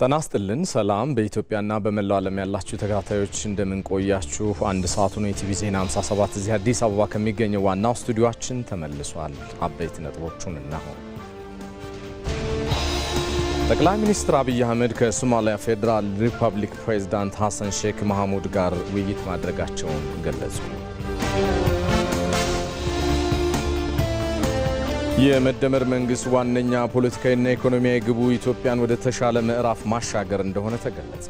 ጤና ይስጥልን ሰላም በኢትዮጵያና በመላው ዓለም ያላችሁ ተከታታዮች እንደምን ቆያችሁ? አንድ ሰዓቱ ነው። ኢቲቪ ዜና 57 እዚህ አዲስ አበባ ከሚገኘው ዋናው ስቱዲዮአችን ተመልሷል። አበይት ነጥቦቹን እናሆ። ጠቅላይ ሚኒስትር አብይ አህመድ ከሶማሊያ ፌዴራል ሪፐብሊክ ፕሬዝዳንት ሐሰን ሼክ መሐሙድ ጋር ውይይት ማድረጋቸውን ገለጹ። የመደመር መንግስት ዋነኛ ፖለቲካዊና ኢኮኖሚያዊ ግቡ ኢትዮጵያን ወደ ተሻለ ምዕራፍ ማሻገር እንደሆነ ተገለጸ።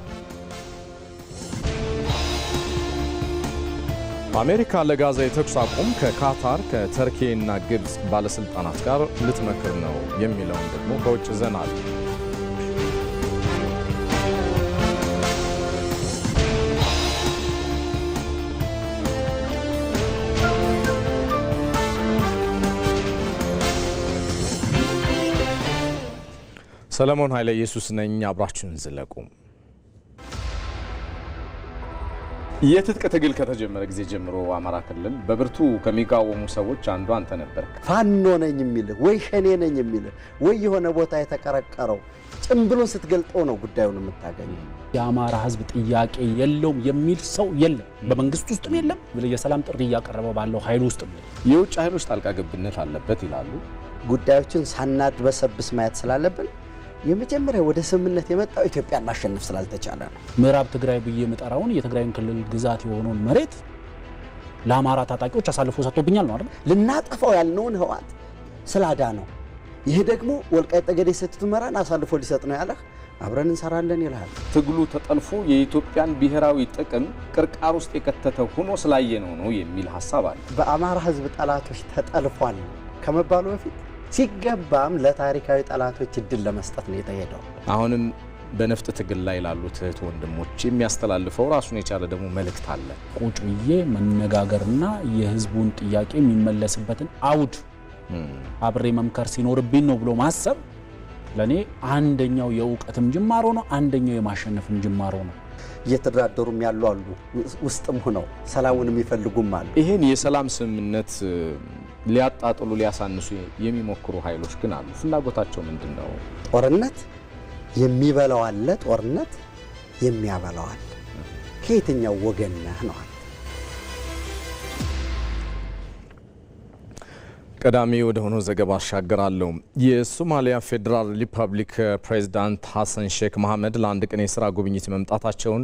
አሜሪካ ለጋዛ የተኩስ አቁም ከካታር ከተርኪና ግብጽ ባለስልጣናት ጋር ልትመክር ነው የሚለውን ደግሞ ከውጭ ዘናል። ሰለሞን ኃይለ ኢየሱስ ነኝ። አብራችሁን ዝለቁ። የትጥቅ ትግል ከተጀመረ ጊዜ ጀምሮ አማራ ክልል በብርቱ ከሚቃወሙ ሰዎች አንዱ አንተ ነበር። ፋኖ ነኝ የሚል ወይ ሸኔ ነኝ የሚል ወይ የሆነ ቦታ የተቀረቀረው ጭምብሉን ስትገልጠው ነው ጉዳዩን የምታገኘው። የአማራ ሕዝብ ጥያቄ የለውም የሚል ሰው የለም፣ በመንግስት ውስጥም የለም፣ የሰላም ጥሪ እያቀረበ ባለው ኃይል ውስጥም የውጭ ኃይሎች ጣልቃ ገብነት አለበት ይላሉ። ጉዳዮችን ሳናድበሰብስ ማየት ስላለብን የመጀመሪያ ወደ ስምምነት የመጣው ኢትዮጵያን ማሸነፍ ስላልተቻለ ነው። ምዕራብ ትግራይ ብዬ የምጠራውን የትግራይን ክልል ግዛት የሆነውን መሬት ለአማራ ታጣቂዎች አሳልፎ ሰጥቶብኛል ነው አይደል? ልናጠፋው ያልነውን ህወሓት ስላዳ ነው። ይሄ ደግሞ ወልቃይት ጠገዴ ሰቲት ሁመራን አሳልፎ ሊሰጥ ነው ያለህ፣ አብረን እንሰራለን ይላል። ትግሉ ተጠልፎ የኢትዮጵያን ብሔራዊ ጥቅም ቅርቃር ውስጥ የከተተ ሆኖ ስላየነው ነው የሚል ሐሳብ አለ። በአማራ ህዝብ ጠላቶች ተጠልፏል ከመባሉ በፊት ሲገባም ለታሪካዊ ጠላቶች እድል ለመስጠት ነው የተሄደው። አሁንም በነፍጥ ትግል ላይ ላሉት እህት ወንድሞች የሚያስተላልፈው ራሱን የቻለ ደግሞ መልእክት አለ። ቁጭ ብዬ መነጋገርና የህዝቡን ጥያቄ የሚመለስበትን አውድ አብሬ መምከር ሲኖርብኝ ነው ብሎ ማሰብ ለኔ አንደኛው የእውቀትም ጅማሮ ነው፣ አንደኛው የማሸነፍም ጅማሮ ነው። እየተደራደሩም ያሉ አሉ፣ ውስጥም ሆነው ሰላሙን የሚፈልጉም አሉ። ይሄን የሰላም ስምምነት ሊያጣጥሉ ሊያሳንሱ የሚሞክሩ ኃይሎች ግን አሉ። ፍላጎታቸው ምንድነው? ጦርነት የሚበላው አለ፣ ጦርነት የሚያበላው አለ። ከየትኛው ወገን ነህ ነው? ቀዳሚ ወደ ሆኖ ዘገባ አሻገራለሁ። የሶማሊያ ፌዴራል ሪፐብሊክ ፕሬዝዳንት ሐሰን ሼክ መሐመድ ለአንድ ቀን የሥራ ጉብኝት መምጣታቸውን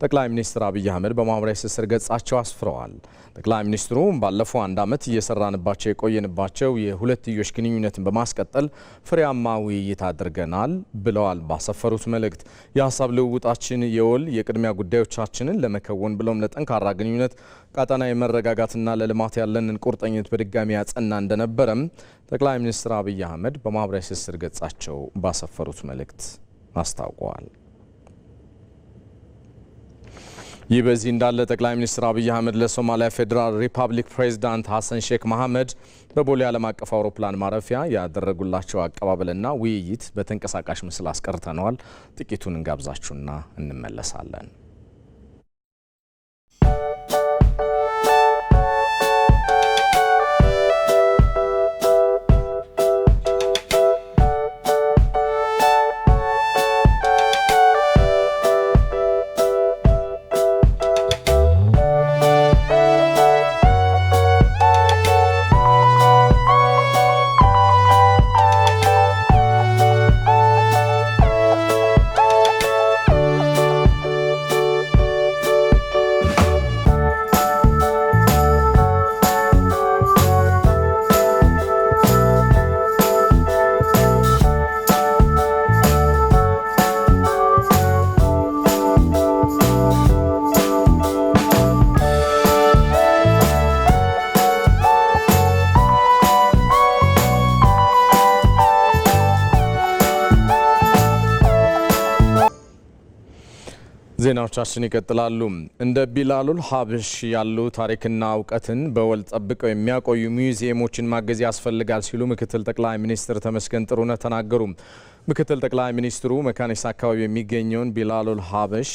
ጠቅላይ ሚኒስትር አብይ አህመድ በማህበራዊ ትስስር ገጻቸው አስፍረዋል። ጠቅላይ ሚኒስትሩ ባለፈው አንድ ዓመት እየሰራንባቸው የቆየንባቸው የሁለትዮሽ ግንኙነትን በማስቀጠል ፍሬያማ ውይይት አድርገናል ብለዋል። ባሰፈሩት መልእክት የሀሳብ ልውውጣችን የወል የቅድሚያ ጉዳዮቻችንን ለመከወን ብለውም ለጠንካራ ግንኙነት ቀጠናዊ መረጋጋትና ለልማት ያለንን ቁርጠኝነት በድጋሚ ያጸና እንደነበረም ጠቅላይ ሚኒስትር አብይ አህመድ በማህበራዊ ትስስር ገጻቸው ባሰፈሩት መልእክት አስታውቀዋል። ይህ በዚህ እንዳለ ጠቅላይ ሚኒስትር አብይ አህመድ ለሶማሊያ ፌዴራል ሪፐብሊክ ፕሬዝዳንት ሐሰን ሼክ መሐመድ በቦሌ ዓለም አቀፍ አውሮፕላን ማረፊያ ያደረጉላቸው አቀባበልና ውይይት በተንቀሳቃሽ ምስል አስቀርተነዋል። ጥቂቱን እንጋብዛችሁና እንመለሳለን። ዜናዎቻችን ይቀጥላሉ። እንደ ቢላሉል ሀበሽ ያሉ ታሪክና እውቀትን በወል ጠብቀው የሚያቆዩ ሙዚየሞችን ማገዝ ያስፈልጋል ሲሉ ምክትል ጠቅላይ ሚኒስትር ተመስገን ጥሩነህ ተናገሩ። ምክትል ጠቅላይ ሚኒስትሩ መካኒሳ አካባቢ የሚገኘውን ቢላሉል ሀበሽ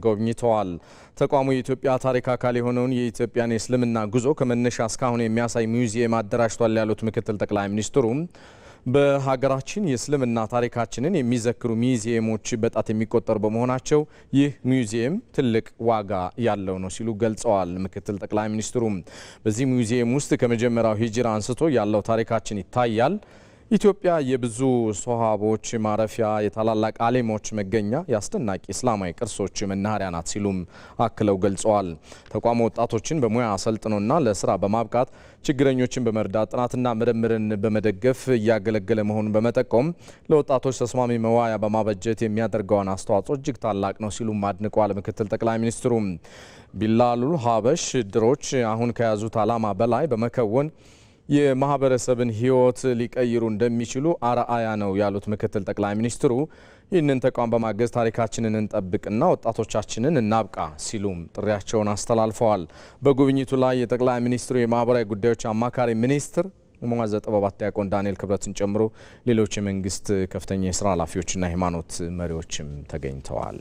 ጎብኝተዋል። ተቋሙ የኢትዮጵያ ታሪክ አካል የሆነውን የኢትዮጵያን የእስልምና ጉዞ ከመነሻ እስካሁን የሚያሳይ ሙዚየም አደራጅቷል ያሉት ምክትል ጠቅላይ ሚኒስትሩ በሀገራችን የእስልምና ታሪካችንን የሚዘክሩ ሙዚየሞች በጣት የሚቆጠሩ በመሆናቸው ይህ ሙዚየም ትልቅ ዋጋ ያለው ነው ሲሉ ገልጸዋል። ምክትል ጠቅላይ ሚኒስትሩም በዚህ ሙዚየም ውስጥ ከመጀመሪያው ሂጅራ አንስቶ ያለው ታሪካችን ይታያል። ኢትዮጵያ የብዙ ሶሃቦች ማረፊያ፣ የታላላቅ አሊሞች መገኛ፣ የአስደናቂ እስላማዊ ቅርሶች መናኸሪያ ናት ሲሉም አክለው ገልጸዋል። ተቋሙ ወጣቶችን በሙያ አሰልጥኖና ለስራ በማብቃት ችግረኞችን በመርዳት ጥናትና ምርምርን በመደገፍ እያገለገለ መሆኑን በመጠቆም ለወጣቶች ተስማሚ መዋያ በማበጀት የሚያደርገውን አስተዋጽኦ እጅግ ታላቅ ነው ሲሉም አድንቀዋል። ምክትል ጠቅላይ ሚኒስትሩም ቢላሉል ሀበሽ ድሮች አሁን ከያዙት ዓላማ በላይ በመከወን የማህበረሰብን ሕይወት ሊቀይሩ እንደሚችሉ አርአያ ነው ያሉት ምክትል ጠቅላይ ሚኒስትሩ ይህንን ተቋም በማገዝ ታሪካችንን እንጠብቅና ወጣቶቻችንን እናብቃ ሲሉም ጥሪያቸውን አስተላልፈዋል። በጉብኝቱ ላይ የጠቅላይ ሚኒስትሩ የማህበራዊ ጉዳዮች አማካሪ ሚኒስትር ሙዓዘ ጥበባት ዲያቆን ዳንኤል ክብረትን ጨምሮ ሌሎች የመንግስት ከፍተኛ የስራ ኃላፊዎችና የሃይማኖት መሪዎችም ተገኝተዋል።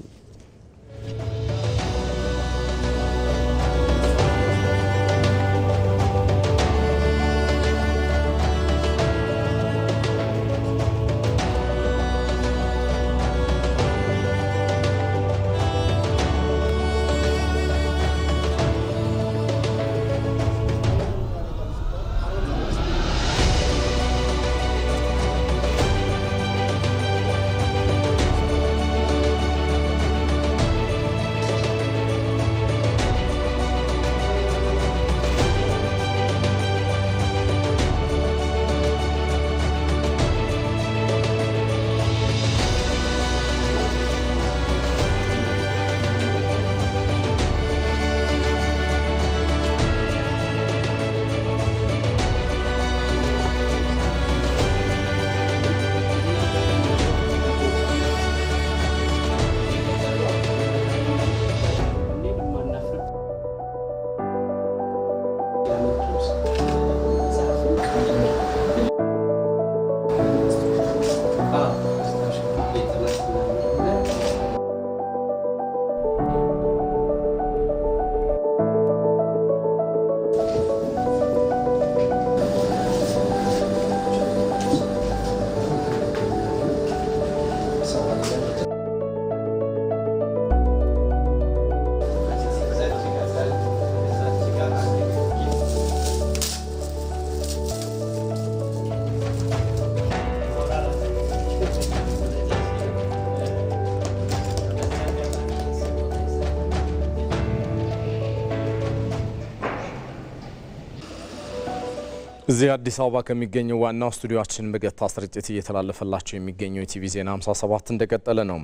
እዚህ አዲስ አበባ ከሚገኘው ዋናው ስቱዲዮአችን በቀጥታ ስርጭት እየተላለፈላቸው የሚገኘው ኢቲቪ ዜና 57 እንደቀጠለ ነው።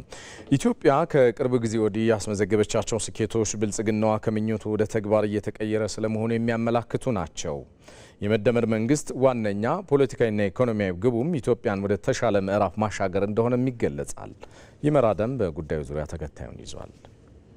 ኢትዮጵያ ከቅርብ ጊዜ ወዲህ ያስመዘገበቻቸው ስኬቶች ብልጽግናዋ ከምኞቱ ወደ ተግባር እየተቀየረ ስለመሆኑ የሚያመላክቱ ናቸው። የመደመር መንግስት ዋነኛ ፖለቲካዊና ኢኮኖሚያዊ ግቡም ኢትዮጵያን ወደ ተሻለ ምዕራፍ ማሻገር እንደሆነም ይገለጻል። ይመራደም በጉዳዩ ዙሪያ ተከታዩን ይዟል።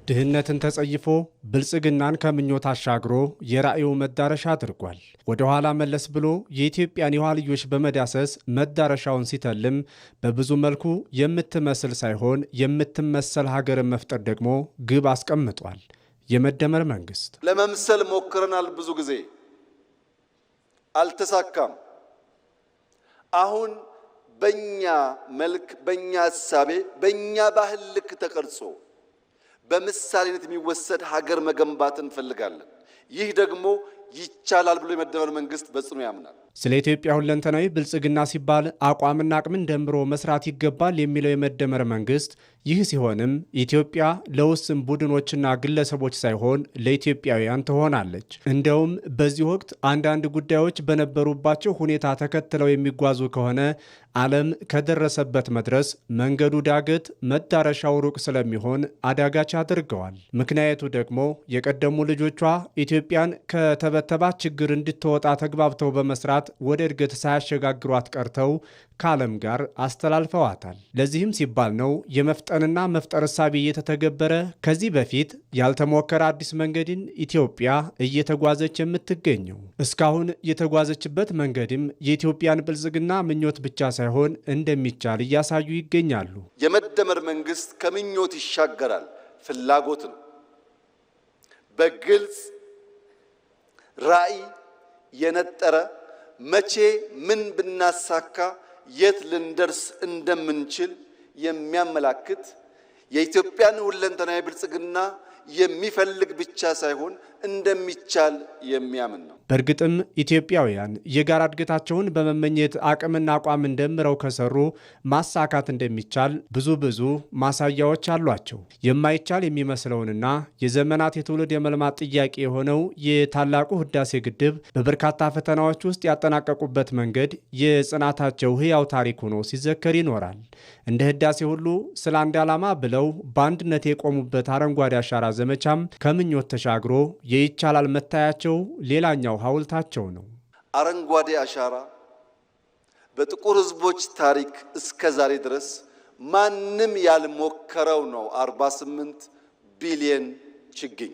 ድህነትን ተጸይፎ ብልጽግናን ከምኞት አሻግሮ የራእዩ መዳረሻ አድርጓል። ወደ ኋላ መለስ ብሎ የኢትዮጵያን የኋልዮሽ በመዳሰስ መዳረሻውን ሲተልም በብዙ መልኩ የምትመስል ሳይሆን የምትመሰል ሀገርን መፍጠር ደግሞ ግብ አስቀምጧል። የመደመር መንግስት ለመምሰል ሞክረናል። ብዙ ጊዜ አልተሳካም። አሁን በእኛ መልክ፣ በእኛ እሳቤ፣ በእኛ ባህል ልክ ተቀርጾ በምሳሌነት የሚወሰድ ሀገር መገንባት እንፈልጋለን። ይህ ደግሞ ይቻላል ብሎ የመደመር መንግስት በጽኑ ያምናል። ስለ ኢትዮጵያ ሁለንተናዊ ብልጽግና ሲባል አቋምና አቅምን ደምሮ መስራት ይገባል የሚለው የመደመር መንግስት ይህ ሲሆንም ኢትዮጵያ ለውስን ቡድኖችና ግለሰቦች ሳይሆን ለኢትዮጵያውያን ትሆናለች። እንደውም በዚህ ወቅት አንዳንድ ጉዳዮች በነበሩባቸው ሁኔታ ተከትለው የሚጓዙ ከሆነ ዓለም ከደረሰበት መድረስ መንገዱ ዳገት መዳረሻው ሩቅ ስለሚሆን አዳጋች አድርገዋል። ምክንያቱ ደግሞ የቀደሙ ልጆቿ ኢትዮጵያን ከተበተባት ችግር እንድትወጣ ተግባብተው በመስራት ወደ እድገት ሳያሸጋግሯት ቀርተው ከዓለም ጋር አስተላልፈዋታል። ለዚህም ሲባል ነው የመፍጠንና መፍጠር እሳቤ እየተተገበረ ከዚህ በፊት ያልተሞከረ አዲስ መንገድን ኢትዮጵያ እየተጓዘች የምትገኘው። እስካሁን የተጓዘችበት መንገድም የኢትዮጵያን ብልጽግና ምኞት ብቻ ሳይሆን እንደሚቻል እያሳዩ ይገኛሉ። የመደመር መንግስት ከምኞት ይሻገራል፣ ፍላጎት ነው። በግልጽ ራዕይ የነጠረ መቼ ምን ብናሳካ የት ልንደርስ እንደምንችል የሚያመላክት የኢትዮጵያን ሁለንተናዊ ብልጽግና የሚፈልግ ብቻ ሳይሆን እንደሚቻል የሚያምን ነው። በእርግጥም ኢትዮጵያውያን የጋራ እድገታቸውን በመመኘት አቅምና አቋምን ደምረው ከሰሩ ማሳካት እንደሚቻል ብዙ ማሳያዎች አሏቸው። የማይቻል የሚመስለውንና የዘመናት የትውልድ የመልማት ጥያቄ የሆነው የታላቁ ህዳሴ ግድብ በበርካታ ፈተናዎች ውስጥ ያጠናቀቁበት መንገድ የጽናታቸው ህያው ታሪክ ሆኖ ሲዘከር ይኖራል። እንደ ህዳሴ ሁሉ ስለ አንድ ዓላማ ብለው በአንድነት የቆሙበት አረንጓዴ አሻራ ዘመቻም ከምኞት ተሻግሮ የይቻላል መታያቸው ሌላኛው ሐውልታቸው ነው። አረንጓዴ አሻራ በጥቁር ህዝቦች ታሪክ እስከ ዛሬ ድረስ ማንም ያልሞከረው ነው። 48 ቢሊዮን ችግኝ።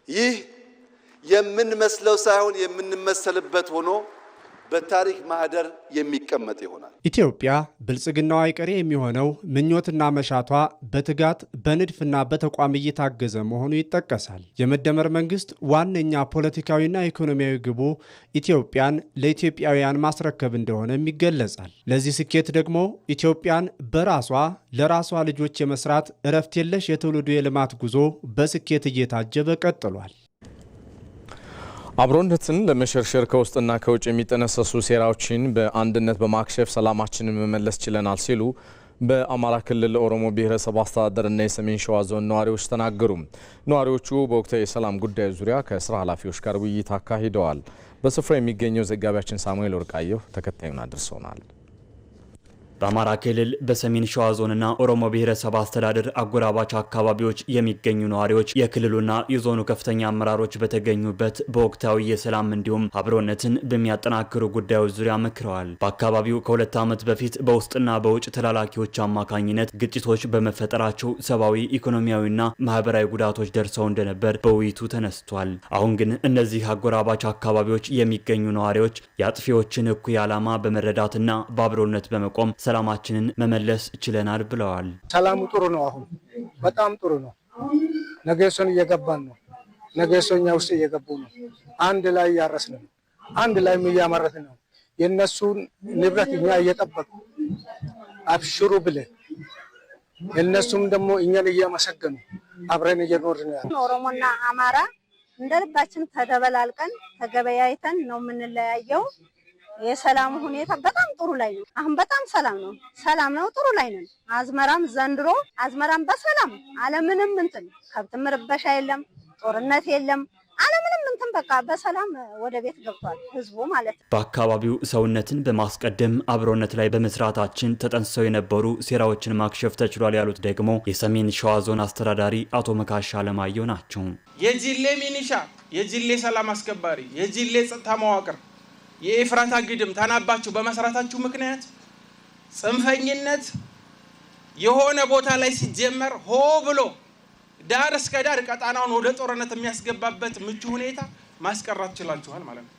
ይህ የምንመስለው ሳይሆን የምንመሰልበት ሆኖ በታሪክ ማህደር የሚቀመጥ ይሆናል። ኢትዮጵያ ብልጽግናዋ አይቀሬ የሚሆነው ምኞትና መሻቷ በትጋት በንድፍና በተቋም እየታገዘ መሆኑ ይጠቀሳል። የመደመር መንግስት ዋነኛ ፖለቲካዊና ኢኮኖሚያዊ ግቡ ኢትዮጵያን ለኢትዮጵያውያን ማስረከብ እንደሆነም ይገለጻል። ለዚህ ስኬት ደግሞ ኢትዮጵያን በራሷ ለራሷ ልጆች የመስራት እረፍት የለሽ የትውልዱ የልማት ጉዞ በስኬት እየታጀበ ቀጥሏል። አብሮነትን ለመሸርሸር ከውስጥና ከውጭ የሚጠነሰሱ ሴራዎችን በአንድነት በማክሸፍ ሰላማችንን መመለስ ችለናል ሲሉ በአማራ ክልል ኦሮሞ ብሔረሰብ አስተዳደርና የሰሜን ሸዋ ዞን ነዋሪዎች ተናገሩ። ነዋሪዎቹ በወቅታዊ የሰላም ጉዳዮች ዙሪያ ከስራ ኃላፊዎች ጋር ውይይት አካሂደዋል። በስፍራ የሚገኘው ዘጋቢያችን ሳሙኤል ወርቃየሁ ተከታዩን አድርሶናል። በአማራ ክልል በሰሜን ሸዋ ዞንና ኦሮሞ ብሔረሰብ አስተዳደር አጎራባች አካባቢዎች የሚገኙ ነዋሪዎች የክልሉና የዞኑ ከፍተኛ አመራሮች በተገኙበት በወቅታዊ የሰላም እንዲሁም አብሮነትን በሚያጠናክሩ ጉዳዮች ዙሪያ መክረዋል። በአካባቢው ከ2 ዓመት በፊት በውስጥና በውጭ ተላላኪዎች አማካኝነት ግጭቶች በመፈጠራቸው ሰብአዊ፣ ኢኮኖሚያዊና ማህበራዊ ጉዳቶች ደርሰው እንደነበር በውይይቱ ተነስቷል። አሁን ግን እነዚህ አጎራባች አካባቢዎች የሚገኙ ነዋሪዎች የአጥፊዎችን እኩይ ዓላማ በመረዳትና በአብሮነት በመቆም ሰላማችንን መመለስ ችለናል ብለዋል። ሰላሙ ጥሩ ነው። አሁን በጣም ጥሩ ነው። ነገሶን እየገባን ነው። ነገሶኛ ውስጥ እየገቡ ነው። አንድ ላይ ያረስን ነው። አንድ ላይ እያመረትን ነው። የነሱን ንብረት እኛ እየጠበቁ አብሽሩ ብለን እነሱም ደግሞ እኛን እያመሰገኑ አብረን እየኖርን ነው። ኦሮሞና አማራ እንደልባችን ተደበላልቀን ተገበያይተን ነው የምንለያየው። የሰላሙ ሁኔታ በጣም ጥሩ ላይ ነው። አሁን በጣም ሰላም ነው፣ ጥሩ ላይ ነን። አዝመራም ዘንድሮ አዝመራም በሰላም አለምንም እንትን ከብት መረበሻ የለም፣ ጦርነት የለም፣ አለምንም እንትን በቃ በሰላም ወደ ቤት ገብቷል ህዝቡ ማለት ነው። በአካባቢው ሰውነትን በማስቀደም አብሮነት ላይ በመስራታችን ተጠንሰው የነበሩ ሴራዎችን ማክሸፍ ተችሏል ያሉት ደግሞ የሰሜን ሸዋ ዞን አስተዳዳሪ አቶ መካሻ አለማየሁ ናቸው። የጂሌ ሚኒሻ፣ የጂሌ ሰላም አስከባሪ፣ የጂሌ ጸጥታ መዋቅር የኤፍራታ ግድም ተናባችሁ በመስራታችሁ ምክንያት ጽንፈኝነት የሆነ ቦታ ላይ ሲጀመር ሆ ብሎ ዳር እስከ ዳር ቀጣናውን ወደ ጦርነት የሚያስገባበት ምቹ ሁኔታ ማስቀረት ችላችኋል ማለት ነው።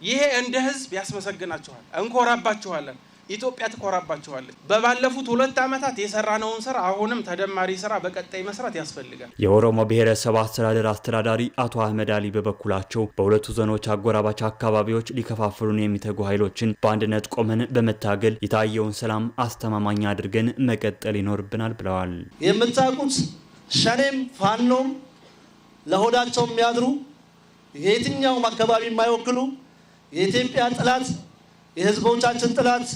ይሄ እንደ ህዝብ ያስመሰግናችኋል፣ እንኮራባችኋለን። ኢትዮጵያ ትኮራባችኋለች። በባለፉት 2 ዓመታት የሰራነውን ስራ አሁንም ተደማሪ ስራ በቀጣይ መስራት ያስፈልጋል። የኦሮሞ ብሔረሰብ አስተዳደር አስተዳዳሪ አቶ አህመድ አሊ በበኩላቸው በሁለቱ ዞኖች አጎራባች አካባቢዎች ሊከፋፍሉን የሚተጉ ኃይሎችን በአንድነት ቆመን በመታገል የታየውን ሰላም አስተማማኝ አድርገን መቀጠል ይኖርብናል ብለዋል። የምታውቁት ሸኔም ፋኖም ለሆዳቸው የሚያድሩ የትኛውም አካባቢ የማይወክሉ የኢትዮጵያ ጥላት የህዝቦቻችን ጥላት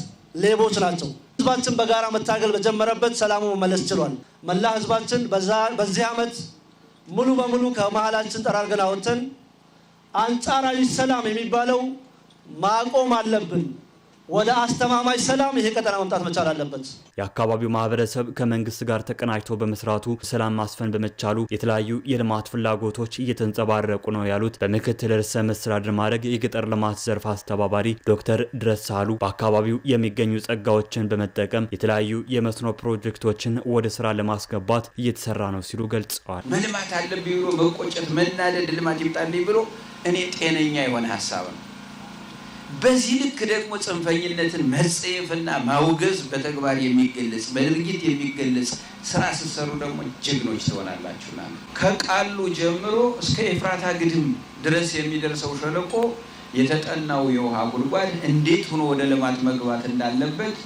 ሌቦች ናቸው። ህዝባችን በጋራ መታገል በጀመረበት ሰላሙ መመለስ ችሏል። መላ ህዝባችን በዚህ ዓመት ሙሉ በሙሉ ከመሃላችን ጠራርገን አውጥተን አንጻራዊ ሰላም የሚባለው ማቆም አለብን። ወደ አስተማማኝ ሰላም ይሄ ቀጠና መምጣት መቻል አለበት። የአካባቢው ማህበረሰብ ከመንግስት ጋር ተቀናጅቶ በመስራቱ ሰላም ማስፈን በመቻሉ የተለያዩ የልማት ፍላጎቶች እየተንጸባረቁ ነው ያሉት በምክትል ርዕሰ መስተዳድር ማዕረግ የገጠር ልማት ዘርፍ አስተባባሪ ዶክተር ድረስ ሳህሉ በአካባቢው የሚገኙ ጸጋዎችን በመጠቀም የተለያዩ የመስኖ ፕሮጀክቶችን ወደ ስራ ለማስገባት እየተሰራ ነው ሲሉ ገልጸዋል። መልማት አለብኝ ብሎ መቆጨት፣ መናደድ፣ ልማት ይምጣልኝ ብሎ እኔ ጤነኛ የሆነ ሀሳብ ነው። በዚህ ልክ ደግሞ ጽንፈኝነትን መጸየፍና ማውገዝ በተግባር የሚገለጽ በድርጊት የሚገለጽ ስራ ስትሰሩ ደግሞ ጀግኖች ትሆናላችሁና ከቃሉ ጀምሮ እስከ ኤፍራታ ግድም ድረስ የሚደርሰው ሸለቆ የተጠናው የውሃ ጉድጓድ እንዴት ሆኖ ወደ ልማት መግባት እንዳለበት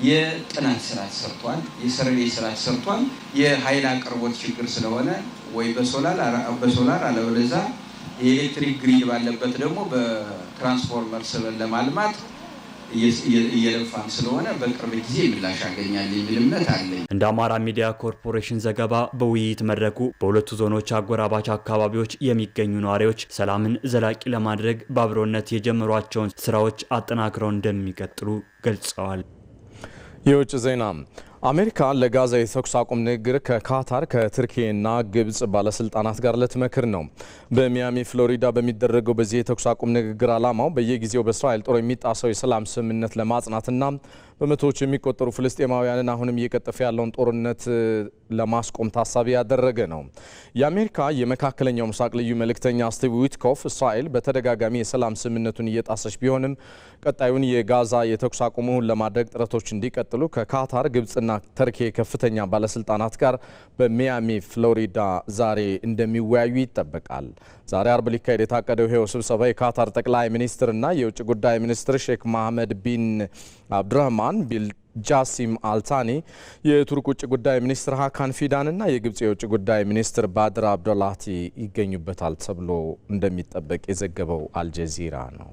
የጥናት ስራ ተሰርቷል። የሰርቬ ስራ ተሰርቷል። የኃይል አቅርቦት ችግር ስለሆነ ወይ በሶላር አለበለዚያ የኤሌክትሪክ ግሪድ ባለበት ደግሞ በትራንስፎርመር ስበን ለማልማት እየለፋን ስለሆነ በቅርብ ጊዜ ምላሽ ያገኛል የሚል እምነት አለኝ። እንደ አማራ ሚዲያ ኮርፖሬሽን ዘገባ በውይይት መድረኩ በሁለቱ ዞኖች አጎራባች አካባቢዎች የሚገኙ ነዋሪዎች ሰላምን ዘላቂ ለማድረግ በአብሮነት የጀመሯቸውን ስራዎች አጠናክረው እንደሚቀጥሉ ገልጸዋል። የውጭ ዜና አሜሪካ ለጋዛ የተኩስ አቁም ንግግር ከካታር ከቱርኪያና ግብጽ ባለስልጣናት ጋር ልትመክር ነው። በሚያሚ ፍሎሪዳ በሚደረገው በዚህ የተኩስ አቁም ንግግር ዓላማው በየጊዜው በእስራኤል ጦር የሚጣሰው የሰላም ስምምነት ለማጽናትና በመቶዎች የሚቆጠሩ ፍልስጤማውያንን አሁንም እየቀጠፈ ያለውን ጦርነት ለማስቆም ታሳቢ ያደረገ ነው። የአሜሪካ የመካከለኛው ምስራቅ ልዩ መልእክተኛ ስቲቭ ዊትኮፍ እስራኤል በተደጋጋሚ የሰላም ስምምነቱን እየጣሰች ቢሆንም ቀጣዩን የጋዛ የተኩስ አቁሙን ለማድረግ ጥረቶች እንዲቀጥሉ ከካታር ግብጽና ተርኪ ከፍተኛ ባለስልጣናት ጋር በሚያሚ ፍሎሪዳ ዛሬ እንደሚወያዩ ይጠበቃል። ዛሬ አርብ ሊካሄድ የታቀደው ይሄው ስብሰባ የካታር ጠቅላይ ሚኒስትርና የውጭ ጉዳይ ሚኒስትር ሼክ መሐመድ ቢን አብዱራህማን ቢል ጃሲም አልታኒ፣ የቱርክ ውጭ ጉዳይ ሚኒስትር ሀካን ፊዳንና የግብጽ የውጭ ጉዳይ ሚኒስትር ባድር አብዶላቲ ይገኙበታል ተብሎ እንደሚጠበቅ የዘገበው አልጀዚራ ነው።